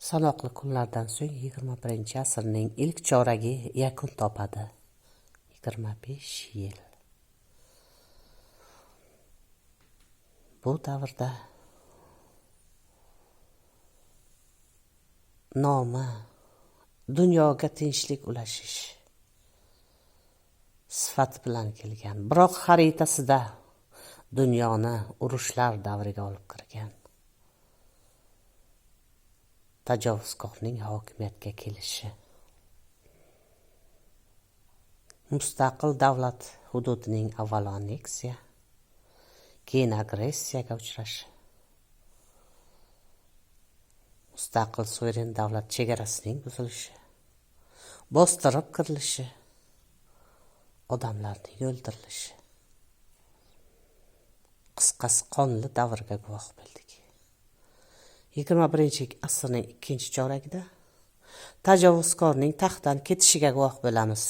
Sanoqli kunlardan so'ng 21-asrning ilk choragi yakun topadi. 25 yil. Bu davrda nomi dunyoga tinchlik ulashish sifati bilan kelgan, biroq xaritasida dunyoni urushlar davriga olib kirgan. Tajovuzkorning hokimiyatga kelishi. Mustaqil davlat hududining avvalo anneksiya, keyin agressiyaga uchrashi. Mustaqil suveren davlat chegarasining buzilishi, bostirib kirilishi, odamlarning o'ldirilishi. Qisqasi qonli davrga guvoh bo'ldik. 21-asrning ikkinchi choragida tajovuzkorning taxtdan ketishiga guvoh bo'lamiz.